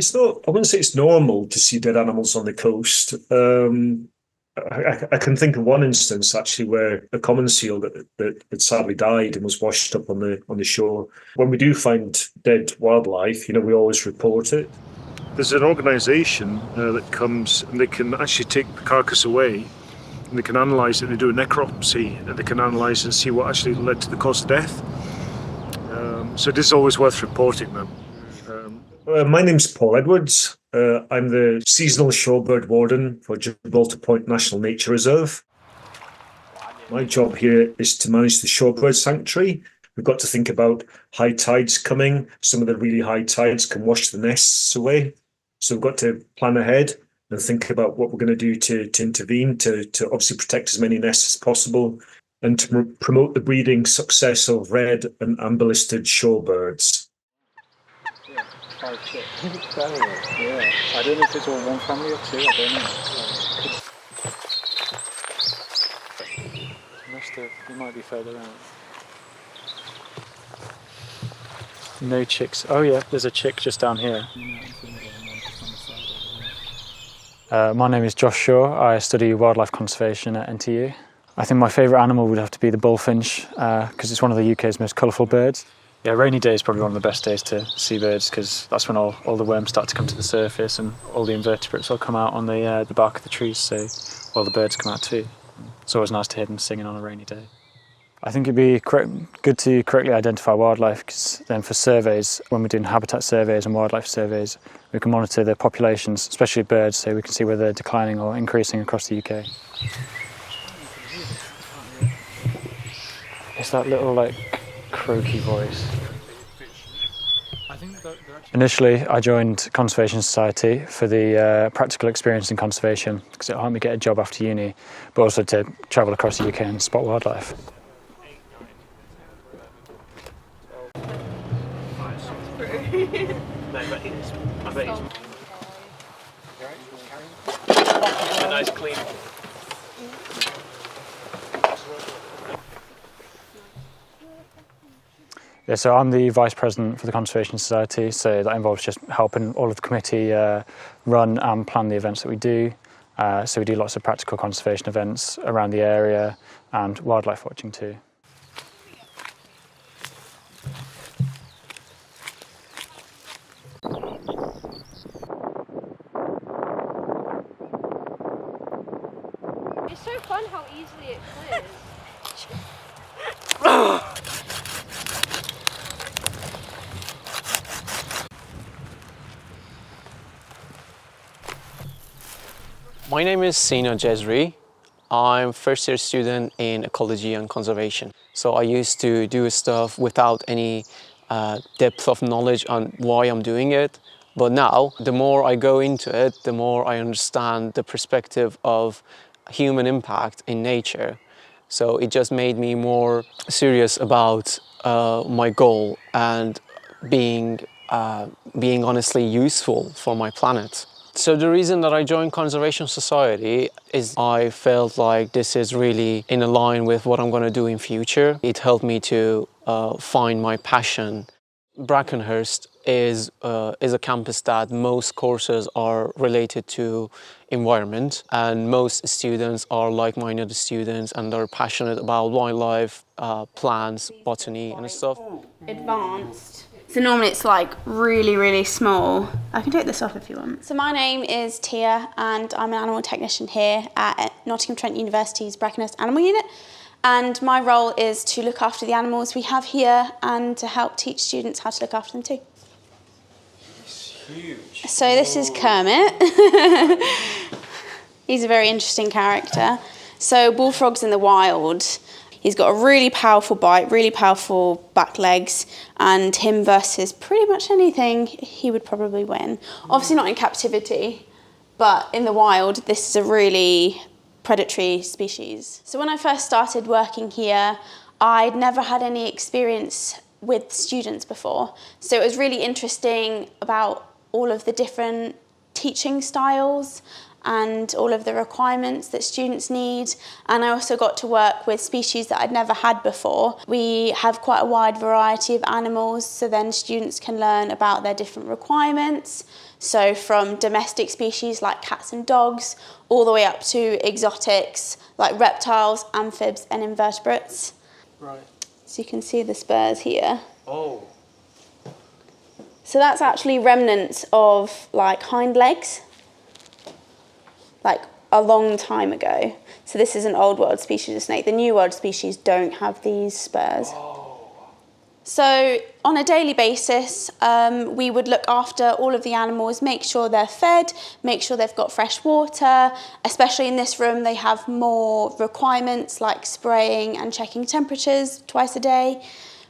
It's not, I wouldn't say it's normal to see dead animals on the coast. I can think of one instance actually where a common seal that sadly died and was washed up on the shore. When we do find dead wildlife, we always report it. There's an organisation that comes and they can actually take the carcass away and they can analyse it. They do a necropsy and they can analyse and see what actually led to the cause of death. So it is always worth reporting them. My name's Paul Edwards. I'm the seasonal shorebird warden for Gibraltar Point National Nature Reserve. My job here is to manage the shorebird sanctuary. We've got to think about high tides coming. Some of the really high tides can wash the nests away. So we've got to plan ahead and think about what we're going to do to intervene, to obviously protect as many nests as possible and to promote the breeding success of red and amber-listed shorebirds. Yeah, 5 chicks. Yeah, I don't know if it's all one family or two, I don't know. It might be further out. No chicks. Oh yeah, there's a chick just down here. My name is Josh Shaw. I study wildlife conservation at NTU. I think my favourite animal would have to be the bullfinch because it's one of the UK's most colourful birds. Yeah, rainy day is probably one of the best days to see birds because that's when all the worms start to come to the surface and all the invertebrates will come out on the bark of the trees, so all the birds come out too. It's always nice to hear them singing on a rainy day. I think it'd be good to correctly identify wildlife because then for surveys, when we're doing habitat surveys and wildlife surveys, we can monitor the populations, especially birds, so we can see whether they're declining or increasing across the UK. It's that little croaky voice. Initially, I joined Conservation Society for the practical experience in conservation because it helped me get a job after uni, but also to travel across the UK and spot wildlife. I bet he's a nice clean. Yeah, so I'm the Vice President for the Conservation Society, so that involves just helping all of the committee run and plan the events that we do. So we do lots of practical conservation events around the area and wildlife watching too. It's so fun how easily it clears. My name is Sina Jezri. I'm first year student in ecology and conservation. So I used to do stuff without any depth of knowledge on why I'm doing it. But now, the more I go into it, the more I understand the perspective of human impact in nature. So it just made me more serious about my goal and being honestly useful for my planet. So the reason that I joined Conservation Society is I felt like this is really in line with what I'm going to do in future. It helped me to find my passion. Brackenhurst is a campus that most courses are related to environment, and most students are like-minded students and are passionate about wildlife, plants, botany and stuff. Advanced. So normally it's really, really small. I can take this off if you want. So my name is Tia and I'm an animal technician here at Nottingham Trent University's Brackenhurst Animal Unit. And my role is to look after the animals we have here and to help teach students how to look after them too. It's huge. So this is Kermit. He's a very interesting character. So bullfrogs in the wild. He's got a really powerful bite, really powerful back legs, and him versus pretty much anything, he would probably win. Obviously not in captivity, but in the wild, this is a really predatory species. So when I first started working here, I'd never had any experience with students before. So it was really interesting about all of the different teaching styles and all of the requirements that students need. And I also got to work with species that I'd never had before. We have quite a wide variety of animals, so then students can learn about their different requirements. So from domestic species like cats and dogs, all the way up to exotics like reptiles, amphibs and invertebrates. Right. So you can see the spurs here. Oh. So that's actually remnants of like hind legs, like a long time ago. So this is an old world species of snake. The new world species don't have these spurs. So on a daily basis, we would look after all of the animals, make sure they're fed, make sure they've got fresh water. Especially in this room, they have more requirements like spraying and checking temperatures twice a day.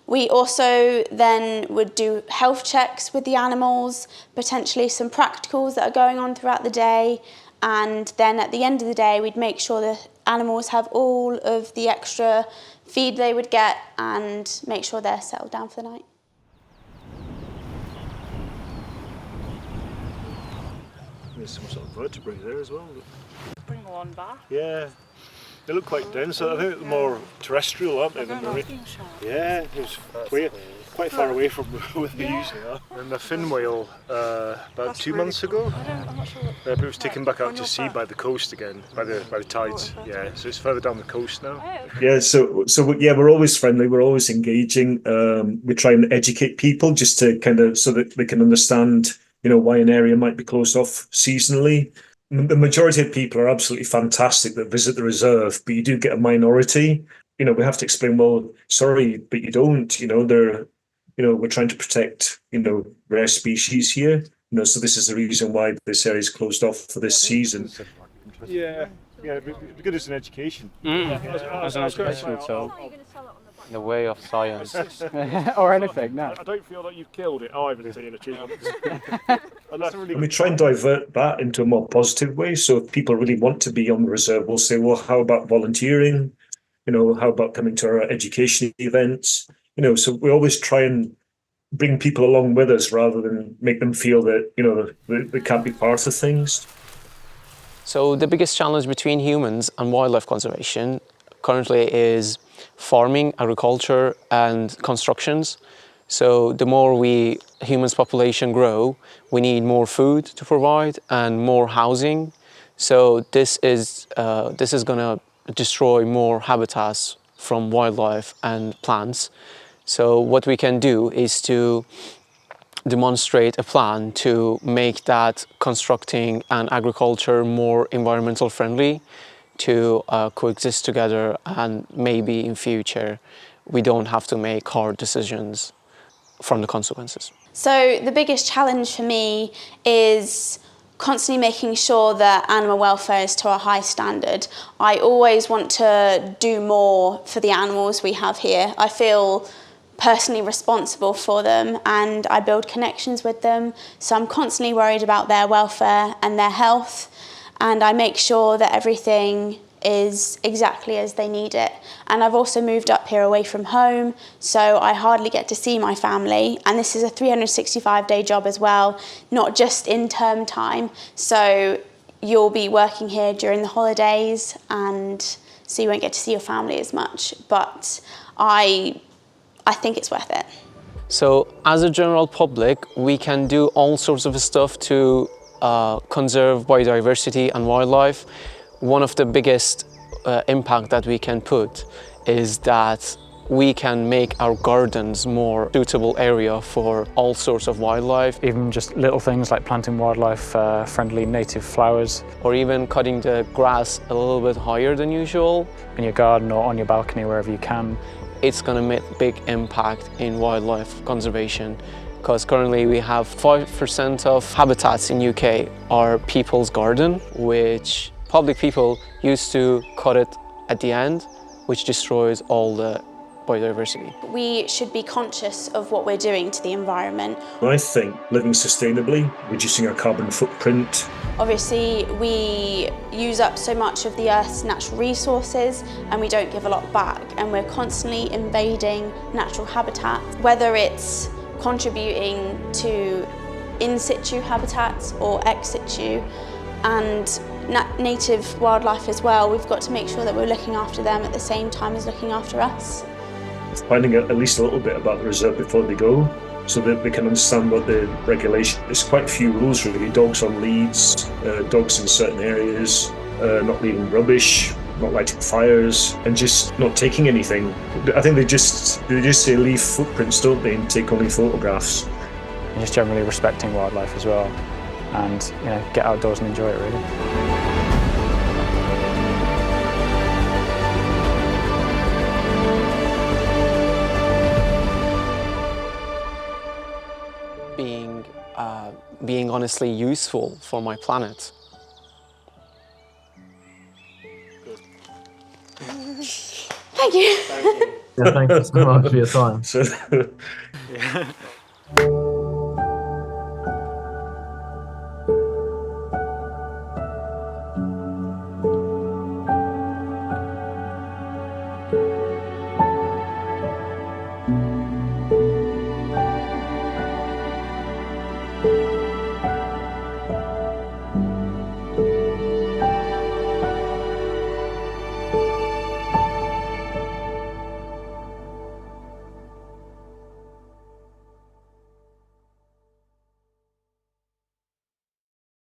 We also then would do health checks with the animals, potentially some practicals that are going on throughout the day. And then at the end of the day, we'd make sure the animals have all of the extra feed they would get and make sure they're settled down for the night. There's some sort of vertebrae there as well. Bring one back. Yeah, they look quite dense. I think they're more terrestrial, aren't they? Than marine. Yeah, it's quite far away from where they usually are. And the fin whale, about 2 months ago, I'm not sure. it was taken back out to sea by the coast again, by the tides. Yeah, so it's further down the coast now. Yeah, so yeah, we're always friendly. We're always engaging. We try and educate people just to kind of so that they can understand, why an area might be closed off seasonally. The majority of people are absolutely fantastic that visit the reserve, but you do get a minority. We have to explain, well, sorry, but you don't. We're trying to protect, rare species here. So this is the reason why this area is closed off for this season. Yeah, it'd be good as an education. As an educational tool. How are you going to sell it on the back? The way of science. Or anything, no. I don't feel that you've killed it either, saying achievements. And we try and divert that into a more positive way. So if people really want to be on the reserve, we'll say, well, how about volunteering? How about coming to our education events? So we always try and bring people along with us rather than make them feel that, they can't be part of things. So the biggest challenge between humans and wildlife conservation currently is farming, agriculture and constructions. So the more humans' population grow, we need more food to provide and more housing. So this is going to destroy more habitats from wildlife and plants. So what we can do is to demonstrate a plan to make that constructing and agriculture more environmental friendly, to coexist together, and maybe in future we don't have to make hard decisions from the consequences. So the biggest challenge for me is constantly making sure that animal welfare is to a high standard. I always want to do more for the animals we have here. I feel personally responsible for them and I build connections with them. So I'm constantly worried about their welfare and their health, and I make sure that everything is exactly as they need it. And I've also moved up here away from home, so I hardly get to see my family. And this is a 365-day job as well, not just in term time. So you'll be working here during the holidays, and so you won't get to see your family as much. But I think it's worth it. So as a general public, we can do all sorts of stuff to conserve biodiversity and wildlife. One of the biggest impact that we can put is that we can make our gardens more suitable area for all sorts of wildlife. Even just little things like planting wildlife friendly native flowers. Or even cutting the grass a little bit higher than usual. In your garden or on your balcony, wherever you can. It's going to make a big impact in wildlife conservation, because currently we have 5% of habitats in UK are people's garden, which public people used to cut it at the end, which destroys all the biodiversity. We should be conscious of what we're doing to the environment. I think living sustainably, reducing our carbon footprint. Obviously, we use up so much of the Earth's natural resources and we don't give a lot back, and we're constantly invading natural habitats, whether it's contributing to in situ habitats or ex situ, and native wildlife as well. We've got to make sure that we're looking after them at the same time as looking after us. Finding out at least a little bit about the reserve before they go. so that they can understand what the regulation. There's quite a few rules really. Dogs on leads, dogs in certain areas, not leaving rubbish, not lighting fires, and just not taking anything. I think they just say leave footprints, don't they, and take only photographs. And just generally respecting wildlife as well, and get outdoors and enjoy it really. Being honestly useful for my planet. Thank you. Yeah, thank you so much for your time. So, Yeah.